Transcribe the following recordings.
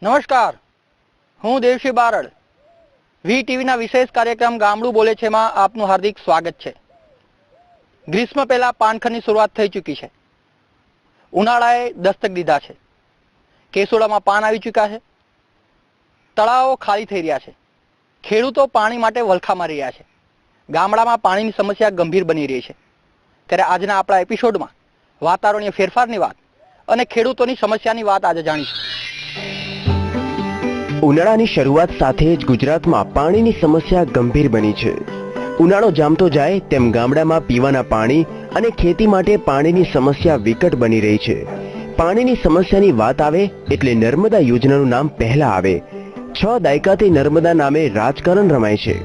નમસ્કાર, હું દેવશી બારડ. વી ટીવીના વિશેષ કાર્યક્રમ ગામડું બોલે છે માં આપનું હાર્દિક સ્વાગત છે. ગ્રીષ્મ પહેલા પાનખરની શરૂઆત થઈ ચૂકી છે. ઉનાળાએ દસ્તક દીધા છે. કેસોડામાં પાન આવી ચૂક્યા છે. તળાવો ખાલી થઈ રહ્યા છે. ખેડૂતો પાણી માટે વલખા મારી રહ્યા છે. ગામડામાં પાણીની સમસ્યા ગંભીર બની રહી છે. ત્યારે આજના આપણા એપિસોડમાં વાતાવરણીય ફેરફારની વાત અને ખેડૂતોની સમસ્યાની વાત આજે જાણીશું. ઉનાળાની શરૂઆત સાથે જ ગુજરાતમાં પાણીની સમસ્યા ગંભીર બની છે. ઉનાળો જામતો જાય તેમ ગામડામાં પીવાના પાણી અને ખેતી માટે પાણીની સમસ્યા વિકટ બની રહી છે. પાણીની સમસ્યાની વાત આવે એટલે નર્મદા યોજનાનું નામ પહેલા આવે. 6 દાયકાથી નર્મદા નામે રાજકારણ રમાય છે.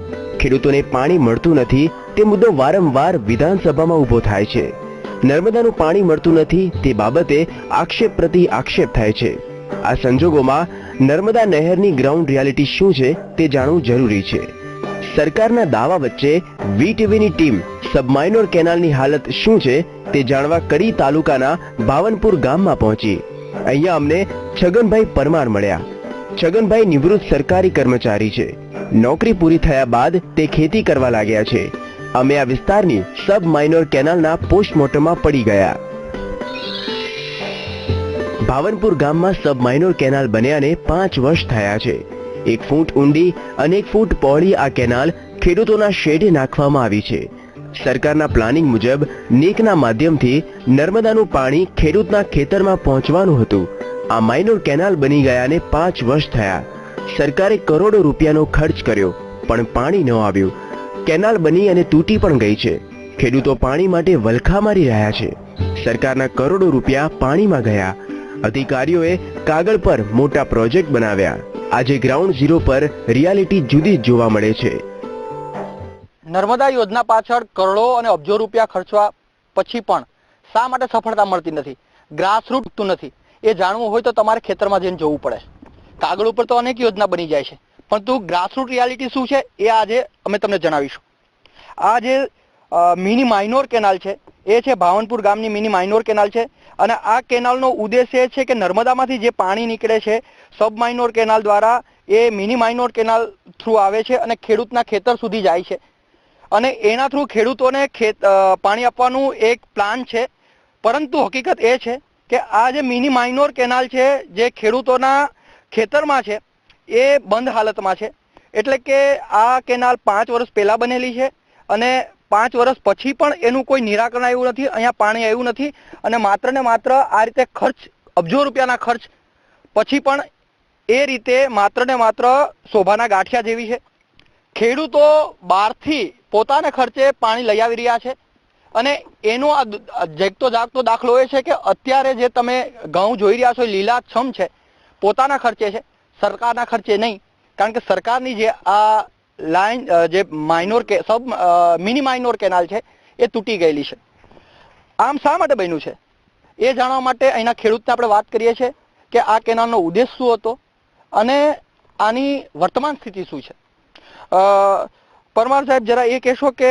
ખેડૂતોને પાણી મળતું નથી તે મુદ્દો વારંવાર વિધાનસભામાં ઊભો થાય છે. નર્મદાનું પાણી મળતું નથી તે બાબતે આક્ષેપ પ્રતિ આક્ષેપ થાય છે. આ સંજોગોમાં નર્મદા નહેરની ગ્રાઉન્ડ રિયાલિટી શું છે તે જાણવું જરૂરી છે. સરકારના દાવા વચ્ચે વીટીવીની ટીમ સબમાઇનોર કેનાલની હાલત શું છે તે જાણવા કડી તાલુકાના ભાવનપુર ગામમાં પહોંચી. અહીંયા અમને છગનભાઈ પરમાર મળ્યા. છગનભાઈ નિવૃત્ત સરકારી કર્મચારી છે. નોકરી પૂરી થયા બાદ તે ખેતી કરવા લાગ્યા છે. અમે આ વિસ્તારની સબમાઇનોર કેનાલના પોસ્ટમોર્ટમમાં પડી ગયા. ભાવનપુર ગામમાં સબમાઇનોર કેનાલ બન્યાને 5 વર્ષ થયા છે. 1 ફૂટ ઊંડી અને 1 ફૂટ પહોળી આ કેનાલ ખેડૂતોના શેડે નાખવામાં આવી છે. સરકારના પ્લાનિંગ મુજબ નેકના માધ્યમથી નર્મદાનું પાણી ખેડૂતના ખેતરમાં પહોંચવાનું હતું. આ માઇનોર કેનાલ બની ગયાને 5 વર્ષ થયા. સરકારે કરોડો રૂપિયાનો ખર્ચ કર્યો પણ પાણી ન આવ્યું. કેનાલ બની અને તૂટી પણ ગઈ છે. ખેડૂતો પાણી માટે વલખા મારી રહ્યા છે. સરકારના કરોડો રૂપિયા પાણીમાં ગયા. અધિકારીઓએ કાગળ પર મોટા પ્રોજેક્ટ બનાવ્યા. આજે ગ્રાઉન્ડ ઝીરો પર રિયાલિટી જુદી જ જોવા મળે છે. નર્મદા યોજના પાછળ કરોડો અને અબજો રૂપિયા ખર્ચવા પછી પણ શા માટે સફળતા મળતી નથી, ગ્રાસરૂટ તું નથી, એ જાણવું હોય તો તમારે ખેતરમાં જઈને જોવું પડે. કાગળ ઉપર તો અનેક યોજના બની જાય છે, પરંતુ ગ્રાસરૂટ રિયાલિટી શું છે એ આજે અમે તમને જણાવીશું. આ જે મિની માઇનોર કેનાલ છે એ છે ભાવનપુર ગામની મિની માઇનોર કેનાલ છે. અને આ કેનાલનો ઉદ્દેશ્ય એ છે કે નર્મદામાંથી જે પાણી નીકળે છે સબ માઇનોર કેનાલ દ્વારા એ મિની માઇનોર કેનાલ થ્રુ આવે છે અને ખેડૂતના ખેતર સુધી જાય છે. અને એના થ્રુ ખેડૂતોને પાણી આપવાનું એક પ્લાન છે. પરંતુ હકીકત એ છે કે આ જે મિની માઇનોર કેનાલ છે જે ખેડૂતોના ખેતરમાં છે એ બંધ હાલતમાં છે. એટલે કે આ કેનાલ 5 વર્ષ પહેલા બનેલી છે અને 5 વર્ષ પછી પણ એનું કોઈ નિરાકરણ આવ્યું નથી. અહીંયા પાણી આવ્યું નથી અને માત્ર ને માત્ર આ રીતે ખર્ચ, અબજો રૂપિયાના ખર્ચ પછી પણ એ રીતે માત્ર ને માત્ર શોભાના ગાંઠિયા જેવી છે. ખેડૂતો બહારથી પોતાના ખર્ચે પાણી લઈ આવી રહ્યા છે. અને એનો આ જગતો જાગતો દાખલો એ છે કે અત્યારે જે તમે ઘઉં જોઈ રહ્યા છો લીલાછમ છે, પોતાના ખર્ચે છે, સરકારના ખર્ચે નહીં. કારણ કે સરકારની જે આ લાઈન જે મિની માઇનોર કેનાલ છે એ તૂટી ગયેલી છે. આમ શા માટે બન્યું છે એ જાણવા માટે અહીંના ખેડૂતને આપણે વાત કરીએ છીએ કે આ કેનાલનો ઉદ્દેશ શું હતો અને આની વર્તમાન સ્થિતિ શું છે. પરમાર સાહેબ, જરા એ કહેશો કે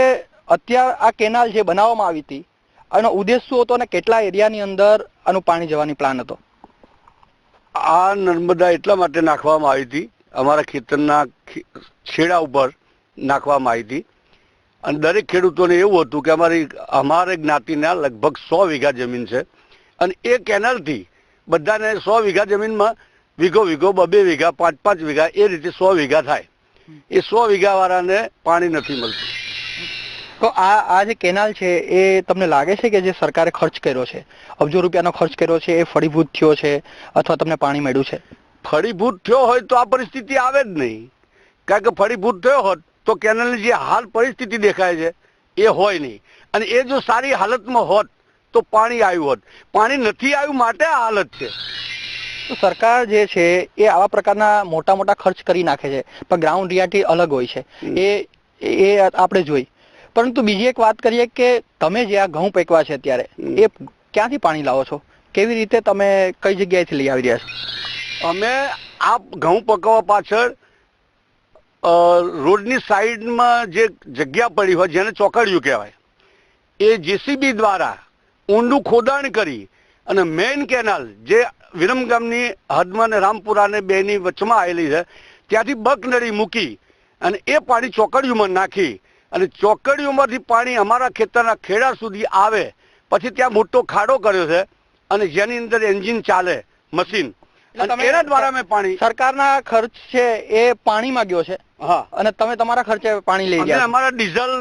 અત્યારે આ કેનાલ જે બનાવવામાં આવી હતી આનો ઉદ્દેશ શું હતો અને કેટલા એરિયાની અંદર આનું પાણી જવાની પ્લાન હતો? આ નર્મદા એટલા માટે નાખવામાં આવી હતી, અમારા ખેતરના છેડા ઉપર નાખવામાં આવી હતી. અને દરેક ખેડૂતોને એવું હતું કે અમારે જ્ઞાતિના લગભગ 100 વીઘા જમીન છે અને એ કેનાલથી બધાને 100 વીઘા જમીનમાં વીઘો 2 વીઘા 5 વીઘા એ રીતે 100 વીઘા થાય. એ 100 વીઘા વાળાને પાણી નથી મળતું. તો આ જે કેનાલ છે એ તમને લાગે છે કે જે સરકારે ખર્ચ કર્યો છે, અબજો રૂપિયાનો ખર્ચ કર્યો છે, એ ફળીભૂત થયો છે અથવા તમને પાણી મળ્યું છે? ફળીભૂત થયો હોય તો આ પરિસ્થિતિ આવે જ નહીં. કારણ કે ફળીભૂત થયો હોત તો કેનાલની જે હાલ પરિસ્થિતિ દેખાય છે એ હોય નહીં. અને એ જો સારી હાલતમાં હોત તો પાણી આવ્યું હોત. પાણી નથી આવ્યું માટે આ હાલત છે. તો સરકાર જે છે એ આવા પ્રકારના મોટા મોટા ખર્ચ કરી નાખે છે, પણ ગ્રાઉન્ડ રિયાલિટી અલગ હોય છે. એ આપણે જોઈ. પરંતુ બીજી એક વાત કરીએ કે તમે જે આ ઘઉં પેકવા છે અત્યારે એ ક્યાંથી પાણી લાવો છો? કેવી રીતે તમે કઈ જગ્યાએથી લઈ આવી રહ્યા છો? અમે આ ઘઉં પકવવા પાછળ રોડની સાઈડમાં જે જગ્યા પડી હોય જેને ચોકડિયું કહેવાય એ જેસીબી દ્વારા ઊંડું ખોદાણ કરી અને મેઇન કેનાલ જે વિરમગામની હદમાં ને રામપુરા ને બેની વચમાં આવેલી છે. ત્યાંથી બકનળી મૂકી અને એ પાણી ચોકડીઓમાં નાખી અને ચોકડીઓમાંથી પાણી અમારા ખેતરના ખેડા સુધી આવે. પછી ત્યાં મોટો ખાડો કર્યો છે અને જેની અંદર એન્જિન ચાલે મશીન, અને એના દ્વારા અમે પાણી, સરકારના ખર્ચ છે એ પાણીમાં ગયો છે. હા, અને તમે તમારા ખર્ચે પાણી લઈ ગયા. અમારા ડીઝલ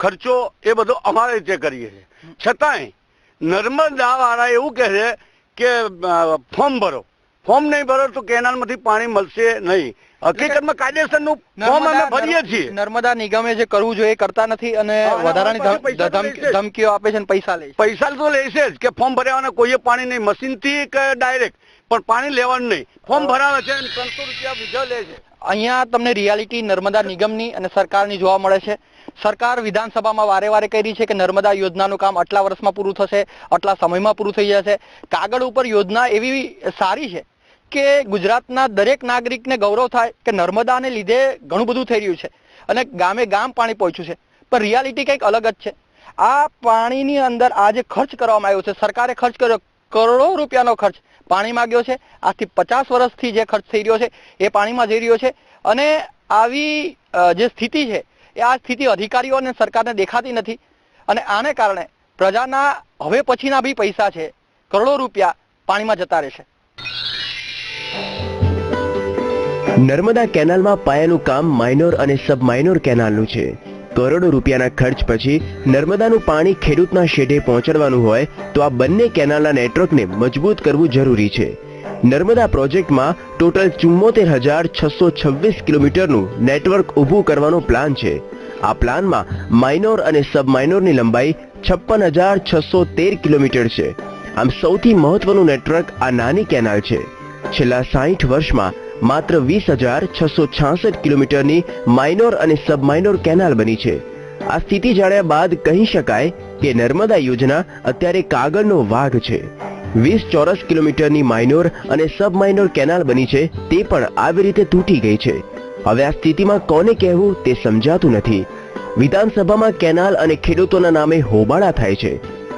ખર્ચો એ બધો અમારે રીતે કરીએ છીએ. છતાંય નર્મદા વાળા એવું કહે છે કે ફોર્મ ભરો, ફોર્મ નહીં ભરો તો કેનાલમાંથી પાણી મળશે નહીં. હકીકતમાં કાયદેસરનું ફોર્મ અમે ભરીએ છીએ. નર્મદા નિગમે જે કરવું જોઈએ એ કરતા નથી અને વધારાની ધમકીઓ આપે છે અને પૈસા લે છે. પૈસા તો લેશે જ કે ફોર્મ ભર્યાવાના કોઈએ પાણી નહીં, મશીનથી કે ડાયરેક્ટ, પણ પાણી લેવાનું નહીં. ફોર્મ ભરાવે છે અને 300 રૂપિયા બીજા લે છે. અહીંયા તમને રિયાલિટી નર્મદા નિગમની અને સરકારની જોવા મળે છે. સરકાર વિધાનસભામાં વારે વારે કહી છે કે નર્મદા યોજનાનું કામ આટલા વર્ષમાં પૂરું થશે, આટલા સમયમાં પૂરું થઈ જશે. કાગળ ઉપર યોજના એવી સારી છે કે ગુજરાતના દરેક નાગરિકને ગૌરવ થાય કે નર્મદાને લીધે ઘણું બધું થઈ રહ્યું છે અને ગામે ગામ પાણી પહોંચ્યું છે. પણ રિયાલિટી કંઈક અલગ જ છે. આ પાણીની અંદર આ જે ખર્ચ કરવામાં આવ્યો છે, સરકારે ખર્ચ કર્યો, કરોડો રૂપિયાનો ખર્ચ પાણીમાં ગયો છે. આજથી 50 વર્ષથી જે ખર્ચ થઈ રહ્યો છે એ પાણીમાં જઈ રહ્યો છે. અને આવી જે સ્થિતિ છે એ આ સ્થિતિ અધિકારીઓ અને સરકારને દેખાતી નથી. અને આને કારણે પ્રજાના હવે પછીના બી પૈસા છે, કરોડો રૂપિયા પાણીમાં જતા રહેશે. નર્મદા કેનાલમાં પાયાનું કામ માઇનોર અને સબ માઇનોર કેનાલનું છે. કરોડો રૂપિયાના ખર્ચ પછી નર્મદાનું પાણી ખેડૂતના શેઢે પહોંચાડવાનું હોય તો આ બંને કેનાલના નેટવર્કને મજબૂત કરવું જરૂરી છે. નર્મદા પ્રોજેક્ટમાં ટોટલ 74,626 કિલોમીટરનું નેટવર્ક ઊભું કરવાનો પ્લાન છે. આ પ્લાનમાં માઇનોર અને સબ માઇનોરની લંબાઈ 56,613 કિલોમીટર છે. આમ સૌથી મહત્વનું નેટવર્ક આ નાની કેનાલ છે. છેલ્લા 60 વર્ષમાં માત્ર 20,666 કિલોમીટરની માઇનોર અને સબ માઇનોર કેનાલ બની છે. આ સ્થિતિ જાણ્યા બાદ કહી શકાય કે નર્મદા યોજના અત્યારે કાગળનો વાઘ છે. 20 ચોરસ કિલોમીટરની માઇનોર અને સબ માઇનોર કેનાલ બની છે તે પણ આવી રીતે તૂટી ગઈ છે. હવે આ સ્થિતિમાં કોને કહેવું તે સમજાતું નથી. વિધાનસભામાં કેનાલ અને ખેડૂતોના નામે હોબાળા થાય છે.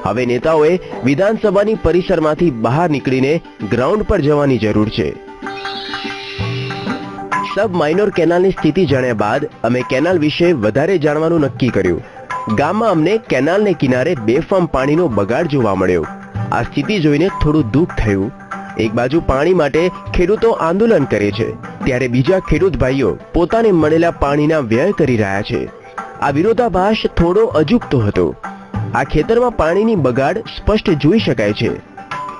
હવે નેતાઓએ વિધાનસભાની પરિસરમાંથી બહાર નીકળીને ગ્રાઉન્ડ પર જવાની જરૂર છે. સબ માઇનોર કેનાલની સ્થિતિ જાણ્યા બાદ અમે કેનાલ વિશે વધારે જાણવાનું નક્કી કર્યું. ગામમાં અમને કેનાલને કિનારે બેફામ પાણીનો બગાડ જોવા મળ્યો. આ સ્થિતિ જોઈને થોડું દુઃખ થયું. એક બાજુ પાણી માટે ખેડૂતો આંદોલન કરે છે, ત્યારે બીજા ખેડૂત ભાઈઓ પોતાને મળેલા પાણીના વ્યય કરી રહ્યા છે. આ વિરોધાભાસ થોડો અજુગતો હતો. આ ખેતરમાં પાણીની બગાડ સ્પષ્ટ જોઈ શકાય છે.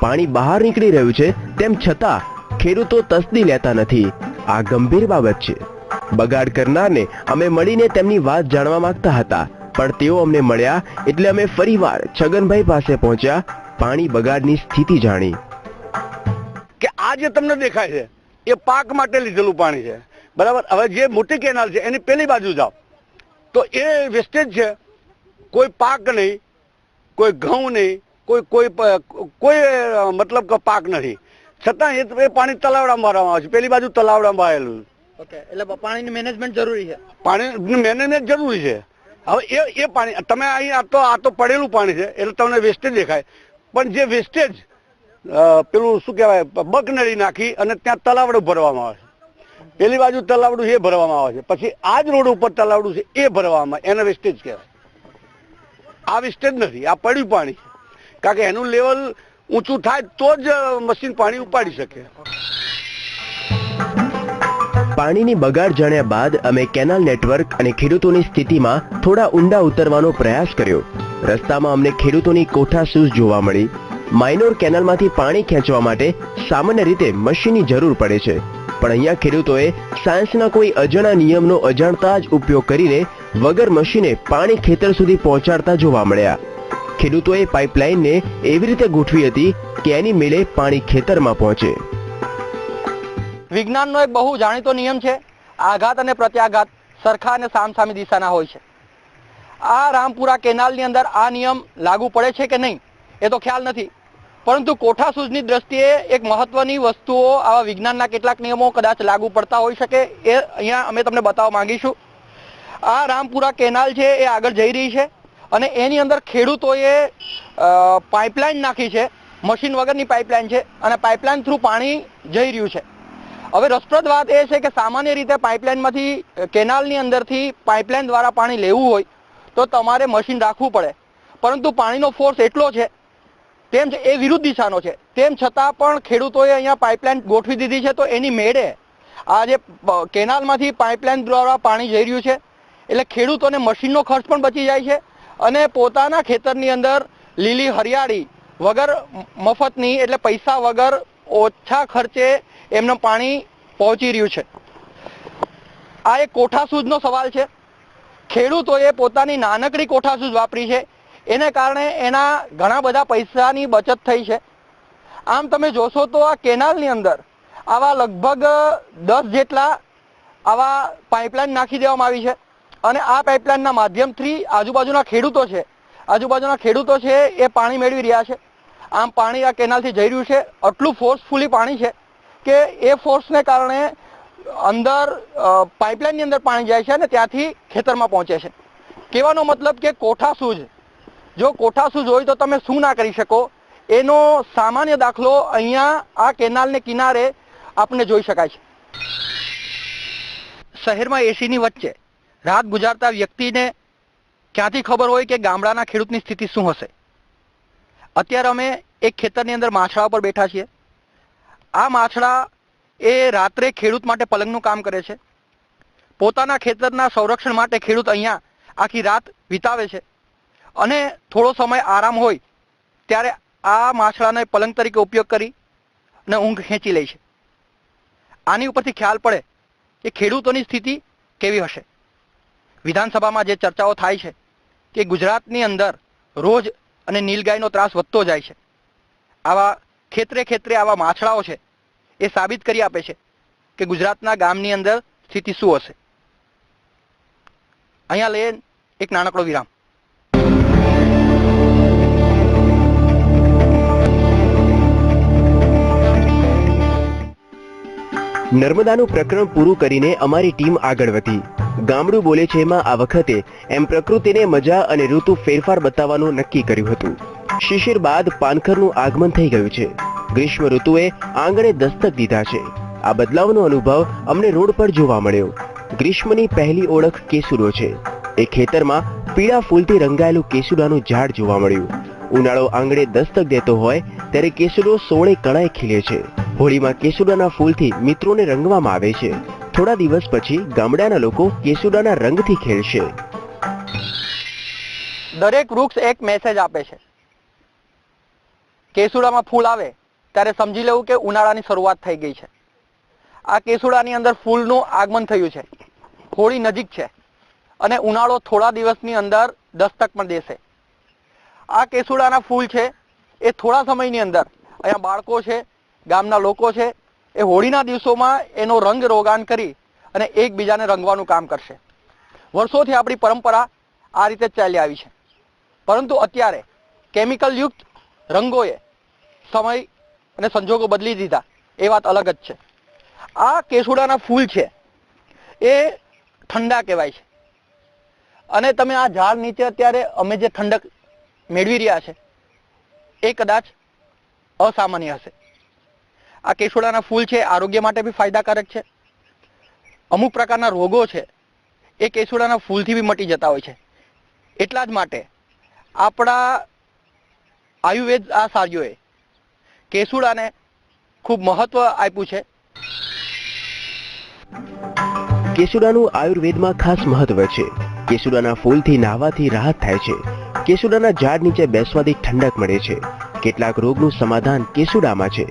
પાણી બહાર નીકળી રહ્યું છે તેમ છતાં ખેડૂતો તસદી લેતા નથી. આ ગંભીર બાબત છે. બગાડ કરનારને અમે મળીને તેમની વાત જાણવા માંગતા હતા, પણ તેઓ અમને મળ્યા એટલે અમે ફરીવાર છગનભાઈ પાસે પહોંચ્યા. પાણી બગાડની સ્થિતિ જાણી. કે આ જે તમને દેખાય છે એ પાક માટે લીધેલું પાણી છે, બરાબર. હવે જે મોટી કેનાલ છે એની પેલી બાજુ જાઓ તો એ વેસ્ટેજ છે. કોઈ પાક નહીં, કોઈ ઘઉં નહીં, કોઈ મતલબ કે પાક નથી. છતાં એ પાણી તલાવડામાં ભરવામાં આવે છે. પેલી બાજુ તલાવડામાં આવેલું. એટલે પાણીની મેનેજમેન્ટ જરૂરી છે. પાણીની મેનેજમેન્ટ જરૂરી છે. હવે એ પાણી તમે અહીં આ તો પડેલું પાણી છે એટલે તમને વેસ્ટેજ દેખાય, પણ જે વેસ્ટેજ પેલું શું કહેવાય બકનળી નાખી અને ત્યાં તલાવડું ભરવામાં આવે છે. પેલી બાજુ તલાવડું એ ભરવામાં આવે છે, પછી આ જ રોડ ઉપર તલાવડું છે એ ભરવામાં, એને વેસ્ટેજ કહેવાય. આ વેસ્ટેજ નથી, આ પડ્યું પાણી. કારણ કે એનું લેવલ ઊંચું થાય તો જ મશીન પાણી ઉપાડી શકે. પાણીની બગાડ જાણ્યા બાદ અમે કેનાલ નેટવર્ક અને ખેડૂતોની સ્થિતિમાં થોડા ઊંડા ઉતરવાનો પ્રયાસ કર્યો. રસ્તામાં અમને ખેડૂતોની કોઠાસૂઝ જોવા મળી. માઇનોર કેનાલમાંથી પાણી ખેંચવા માટે સામાન્ય રીતે મશીનની જરૂર પડે છે, પણ અહીંયા ખેડૂતોએ સાયન્સના કોઈ અજાણા નિયમનો અજાણતા જ ઉપયોગ કરીને વગર મશીને પાણી ખેતર સુધી પહોંચાડતા જોવા મળ્યા. ખેડૂતોએ પાઇપલાઇનને એવી રીતે ગોઠવી હતી કે એની મેળે પાણી ખેતરમાં પહોંચે. વિજ્ઞાનનો એક બહુ જાણીતો નિયમ છે, આઘાત અને પ્રત્યાઘાત સરખા અને સામસામી દિશાના હોય છે. આ રામપુરા કેનાલની અંદર આ નિયમ લાગુ પડે છે કે નહીં એ તો ખ્યાલ નથી, પરંતુ કોઠાસૂઝની દ્રષ્ટિએ એક મહત્વની વસ્તુઓ, આવા વિજ્ઞાનના કેટલાક નિયમો કદાચ લાગુ પડતા હોઈ શકે. એ અહીંયા અમે તમને બતાવવા માંગીશું. આ રામપુરા કેનાલ છે એ આગળ જઈ રહી છે અને એની અંદર ખેડૂતોએ પાઇપલાઇન નાખી છે મશીન વગરની પાઇપલાઇન છે અને પાઇપલાઇન થ્રુ પાણી જઈ રહ્યું છે. હવે રસપ્રદ વાત એ છે કે સામાન્ય રીતે પાઇપલાઇનમાંથી કેનાલની અંદરથી પાઇપલાઇન દ્વારા પાણી લેવું હોય તો તમારે મશીન રાખવું પડે, પરંતુ પાણીનો ફોર્સ એટલો છે તેમ એ વિરુદ્ધ દિશાનો છે, તેમ છતાં પણ ખેડૂતોએ અહીંયા પાઇપલાઇન ગોઠવી દીધી છે. તો એની મેળે આ જે કેનાલમાંથી પાઇપલાઇન દ્વારા પાણી જઈ રહ્યું છે એટલે ખેડૂતોને મશીનનો ખર્ચ પણ બચી જાય છે અને પોતાના ખેતરની અંદર લીલી હરિયાળી વગર મફતની એટલે પૈસા વગર ઓછા ખર્ચે એમને પાણી પહોંચી રહ્યું છે. આ એક કોઠાસૂઝનો સવાલ છે. ખેડૂતોએ પોતાની નાનકડી કોઠાસૂઝ વાપરી છે, એને કારણે એના ઘણા બધા પૈસાની બચત થઈ છે. આમ તમે જોશો તો આ કેનાલની અંદર આવા લગભગ 10 જેટલા આવા પાઇપલાઇન નાખી દેવામાં આવી છે અને આ પાઇપલાઇનના માધ્યમથી આજુબાજુના ખેડૂતો છે એ પાણી મેળવી રહ્યા છે. આમ પાણી આ કેનાલથી જઈ રહ્યું છે. આટલું ફોર્સફુલી પાણી છે કે એ ફોર્સને કારણે અંદર પાઇપલાઇનની અંદર પાણી જાય છે અને ત્યાંથી ખેતરમાં પહોંચે છે. કહેવાનો મતલબ કે કોઠાસૂઝ, જો કોઠાસૂઝ હોય તો તમે શું ના કરી શકો, એનો સામાન્ય દાખલો અહીંયા આ કેનાલને કિનારે આપણે જોઈ શકાય છે. શહેરમાં એસીની વચ્ચે રાત ગુજારતા વ્યક્તિને ક્યાંથી ખબર હોય કે ગામડાના ખેડૂતની સ્થિતિ શું હશે. અત્યારે અમે એક ખેતરની અંદર માછડા પર બેઠા છીએ. આ માછડા એ રાત્રે ખેડૂત માટે પલંગનું કામ કરે છે. પોતાના ખેતરના સંરક્ષણ માટે ખેડૂત અહીંયા આખી રાત વિતાવે છે અને થોડો સમય આરામ હોય ત્યારે આ માછડાને પલંગ તરીકે ઉપયોગ કરી અને ઊંઘ ખેંચી લે છે. આની ઉપરથી ખ્યાલ પડે કે ખેડૂતોની સ્થિતિ કેવી હશે. વિધાનસભામાં જે ચર્ચાઓ થાય છે કે ગુજરાતની અંદર રોજ અને નીલગાયનો ત્રાસ વધતો જાય છે. આવા ખેતરે આવા માછડાઓ છે એ સાબિત કરી આપે છે કે ગુજરાતના ગામની અંદર સ્થિતિ શું હશે. અહીંયા લઈએ એક નાનકડો વિરામ. નર્મદાનું પ્રકરણ પૂરું કરીને અમારી ટીમ આગળ વધી. ગામડું બોલે છે એમાં આ વખતે એમ પ્રકૃતિને મજા અને ઋતુ ફેરફાર બતાવવાનું નક્કી કર્યું હતું. શિશિર બાદ પાનખરનું આગમન થઈ ગયું છે. ગ્રીષ્મ ઋતુએ આંગણે દસ્તક દીધા છે. આ બદલાવનો અનુભવ અમને રોડ પર જોવા મળ્યો. ગ્રીષ્મની પહેલી ઓળખ કેસુડો છે. એ ખેતરમાં પીળા ફૂલથી રંગાયેલું કેસુડાનું ઝાડ જોવા મળ્યું. ઉનાળો આંગણે દસ્તક દેતો હોય ત્યારે કેસુડો સોળે કણાએ ખીલે છે. હોળીમાં કેસુડાના ફૂલથી મિત્રોને રંગવામાં આવે છે. થોડા દિવસ પછી ગામડાના લોકો કેસુડાના રંગથી ખેલશે. દરેક વૃક્ષ એક મેસેજ આપે છે. કેસુડામાં ફૂલ આવે ત્યારે સમજી લેવું કે ઉનાળાની શરૂઆત થઈ ગઈ છે. આ કેસુડાની અંદર ફૂલનું આગમન થયું છે. હોળી નજીક છે અને ઉનાળો થોડા દિવસની અંદર દસ્તક પણ દેશે. આ કેસુડાના ફૂલ છે એ થોડા સમયની અંદર અહીંયા બાળકો છે, ગામના લોકો છે, એ હોળીના દિવસોમાં એનો રંગ રોગાન કરી અને એકબીજાને રંગવાનું કામ કરશે. વર્ષોથી આપણી પરંપરા આ રીતે જ ચાલી આવી છે, પરંતુ અત્યારે કેમિકલ યુક્ત રંગોએ સમય અને સંજોગો બદલી દીધા એ વાત અલગ જ છે. આ કેસુડાના ફૂલ છે એ ઠંડા કહેવાય છે અને તમે આ ઝાડ નીચે અત્યારે અમે જે ઠંડક મેળવી રહ્યા છે એ કદાચ અસામાન્ય હશે. આ કેસુડાના ફૂલ છે આરોગ્ય માટે બી ફાયદાકારક છે. અમુક પ્રકારના રોગો છે એ કેસુડાના ફૂલથી બી મટી જતા હોય છે. એટલા જ માટે આપણા આયુર્વેદ આચાર્યોએ કેસુડાને ખૂબ મહત્વ આપ્યું છે. કેસુડાનું આયુર્વેદમાં ખાસ મહત્વ છે. કેસુડાના ફૂલથી નાહવાથી રાહત થાય છે. કેસુડાના ઝાડ નીચે બેસવાથી ઠંડક મળે છે. કેટલાક રોગનું સમાધાન કેસુડામાં છે.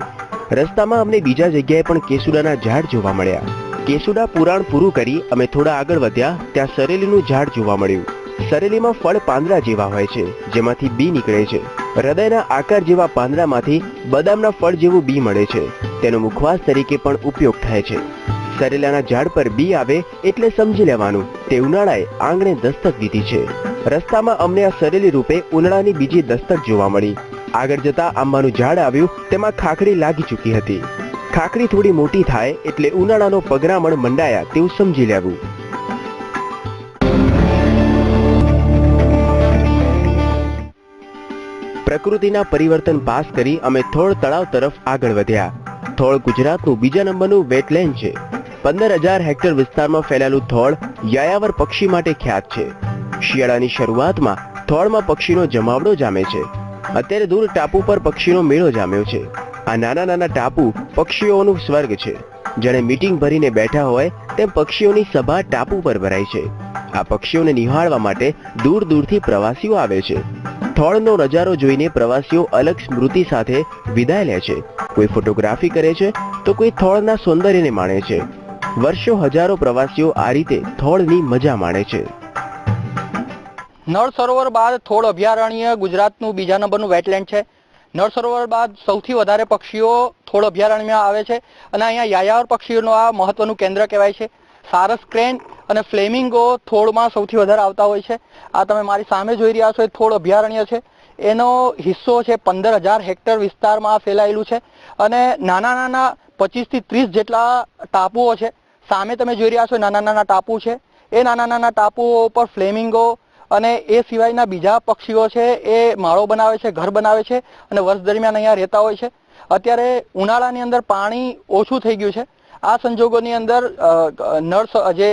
રસ્તામાં અમને બીજા જગ્યાએ પણ કેસુડાના ઝાડ જોવા મળ્યા. કેસુડા પુરાણ પૂરું કરી અમે થોડા આગળ વધ્યા ત્યાં સરેલીનું ઝાડ જોવા મળ્યું. સરેલીમાં ફળ પાંદડા જેવા હોય છે જેમાંથી બી નીકળે છે. હૃદયના આકાર જેવા પાંદડામાંથી બદામના ફળ જેવું બી મળે છે. તેનો મુખવાસ તરીકે પણ ઉપયોગ થાય છે. સરેલાના ઝાડ પર બી આવે એટલે સમજી લેવાનું તે ઉનાળાએ આંગણે દસ્તક દીધી છે. રસ્તામાં અમને આ સરેલી રૂપે ઉનાળાની બીજી દસ્તક જોવા મળી. આગળ જતા આંબાનું ઝાડ આવ્યું, તેમાં ખાખડી લાગી ચૂકી હતી. ખાખડી થોડી મોટી થાય એટલે ઉનાળાનો પગરામણ મંડાયા તેવું સમજી લેવું. પ્રકૃતિના પરિવર્તન પાસ કરી અમે થોળ તળાવ તરફ આગળ વધ્યા. થોળ ગુજરાતનું બીજા નંબરનું વેટલેન્ડ છે. 15,000 હેક્ટર વિસ્તારમાં ફેલાયેલું થોળ યાયાવર પક્ષી માટે ખ્યાત છે. શિયાળાની શરૂઆતમાં થોળમાં પક્ષીનો જમાવડો જામે છે. અત્યારે દૂર ટાપુ પર પક્ષીનો મેળો જામ્યો છે. આ નાના નાના ટાપુ પક્ષીઓનું સ્વર્ગ છે. જેણે મીટિંગ ભરીને બેઠા હોય તેમ પક્ષીઓની સભા ટાપુ પર ભરાય છે. આ પક્ષીઓને નિહાળવા માટે દૂર દૂરથી પ્રવાસીઓ આવે છે. થોળનો નજારો જોઈને પ્રવાસીઓ અલગ સ્મૃતિ સાથે વિદાય લે છે. કોઈ ફોટોગ્રાફી કરે છે તો કોઈ થોળના સૌંદર્યને માણે છે. વર્ષો હજારો પ્રવાસીઓ આ રીતે થોળની મજા માણે છે. નળ સરોવર બાદ થોળ અભયારણ્ય ગુજરાતનું બીજા નંબરનું વેટલેન્ડ છે. નળ સરોવર બાદ સૌથી વધારે પક્ષીઓ થોળ અભયારણ્યમાં આવે છે અને અહીંયા યાયાવર પક્ષીઓનું આ મહત્વનું કેન્દ્ર કહેવાય છે. સારસ ક્રેન અને ફ્લેમિંગો થોળમાં સૌથી વધારે આવતા હોય છે. આ તમે મારી સામે જોઈ રહ્યા છો એ થોળ અભયારણ્ય છે. એનો હિસ્સો છે 15,000 હેક્ટર વિસ્તારમાં ફેલાયેલું છે અને નાના નાના 25 થી 30 જેટલા ટાપુઓ છે. સામે તમે જોઈ રહ્યા છો નાના નાના ટાપુ છે. એ નાના નાના ટાપુઓ ઉપર ફ્લેમિંગો અને એ સિવાયના બીજા પક્ષીઓ છે એ માળો બનાવે છે, ઘર બનાવે છે અને વર્ષ દરમિયાન અહીંયા રહેતા હોય છે. અત્યારે ઉનાળાની અંદર પાણી ઓછું થઈ ગયું છે. આ સંજોગોની અંદર જે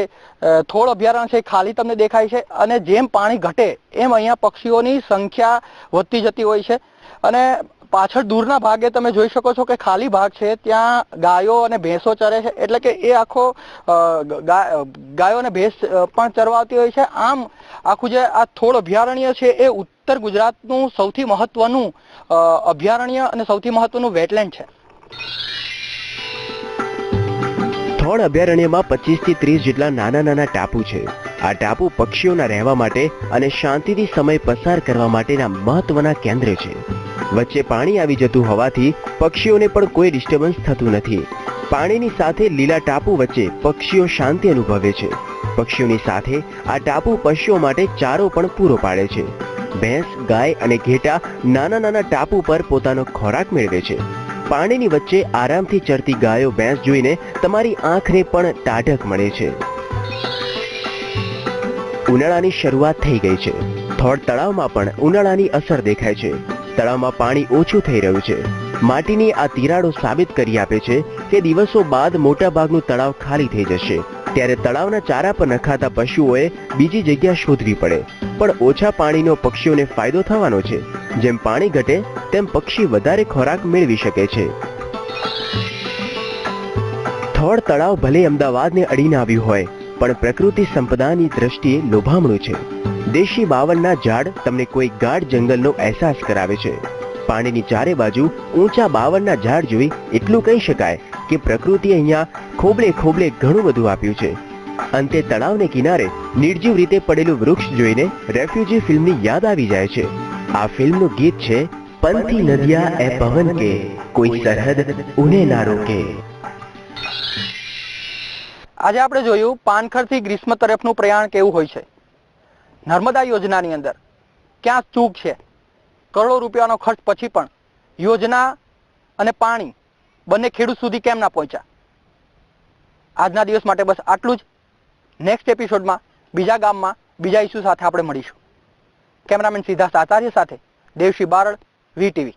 થોળ અભયારણ્ય છે ખાલી તમને દેખાય છે અને જેમ પાણી ઘટે એમ અહીંયા પક્ષીઓની સંખ્યા વધતી જતી હોય છે. અને પાછળ દૂરના ભાગે તમે જોઈ શકો છો કે ખાલી ભાગ છે, ત્યાં ગાયો અને ભેંસો ચરે છે. એટલે કે એ આખો ગાયો અને ભેંસ પણ ચરવાતી હોય છે. આમ આખું જે આ થોળ અભયારણ્ય છે એ ઉત્તર ગુજરાતનું સૌથી મહત્વનું અભયારણ્ય અને સૌથી મહત્વનું વેટલેન્ડ છે. થોળ અભયારણ્યમાં 25 થી 30 જેટલા નાના નાના ટાપુ છે. આ ટાપુ પક્ષીઓના રહેવા માટે અને શાંતિથી સમય પસાર કરવા માટેના મહત્વના કેન્દ્ર છે. વચ્ચે પાણી આવી જતું હોવાથી પક્ષીઓને પણ કોઈ ડિસ્ટર્બન્સ થતું નથી. પાણીની સાથે લીલા ટાપુ વચ્ચે પક્ષીઓ શાંતિ અનુભવે છે. પક્ષીઓની સાથે આ ટાપુ પશુઓ માટે ચારો પણ પૂરો પાડે છે. ભેંસ, ગાય અને ઘેટા નાના નાના ટાપુ પર પોતાનો ખોરાક મેળવે છે. પાણીની વચ્ચે આરામથી ચરતી ગાયો ભેંસ જોઈને તમારી આંખને પણ ટાઢક મળે છે. ઉનાળાની શરૂઆત થઈ ગઈ છે. થોળ તળાવમાં પણ ઉનાળાની અસર દેખાય છે. તળાવમાં પાણી ઓછું થઈ રહ્યું છે. માટીની આ તિરાડો સાબિત કરી આપે છે કે દિવસો બાદ મોટા ભાગનું તળાવ ખાલી થઈ જશે. ત્યારે તળાવના ચારા પર નખાતા પશુઓએ બીજી જગ્યા શોધવી પડે. પણ ઓછા પાણીનો પક્ષીઓને ફાયદો થવાનો છે. જેમ પાણી ઘટે તેમ પક્ષી વધારે ખોરાક મેળવી શકે છે. થોળ તળાવ ભલે અમદાવાદને અડીને આવ્યું હોય પણ પ્રકૃતિ સંપદાની દ્રષ્ટિએ લોભામણું છે. દેશી બાવળના ઝાડ તમને કોઈ ગાઢ જંગલનો અહેસાસ કરાવે છે. પાણીની ચારે બાજુ ઊંચા બાવળના ઝાડ જોઈ એટલું કહી શકાય કે પ્રકૃતિ અહીંયા ખોબલે ખોબલે ઘણું બધું આપ્યું છે. અંતે તળાવને કિનારે નિર્જીવ રીતે પડેલું વૃક્ષ જોઈને રેફ્યુજી ફિલ્મની યાદ આવી જાય છે. આ ફિલ્મનું ગીત છે પંથી નદિયા એ પવન કે કોઈ સરહદ ઉને ના રોકે. આજે આપણે જોયું પાનખરથી ગ્રીષ્મ તરફનું પ્રયાણ કેવું હોય છે. નર્મદા યોજનાની અંદર ક્યાં ચૂક છે? કરોડો રૂપિયાનો ખર્ચ પછી પણ યોજના અને પાણી બંને ખેડૂત સુધી કેમ ના પહોંચ્યા? આજના દિવસ માટે બસ આટલું જ. નેક્સ્ટ એપિસોડમાં બીજા ગામમાં બીજા ઇસ્યુ સાથે આપણે મળીશું. કેમેરામેન સિદ્ધાર્થ આચાર્ય સાથે દેવશી બારડ, વીટીવી.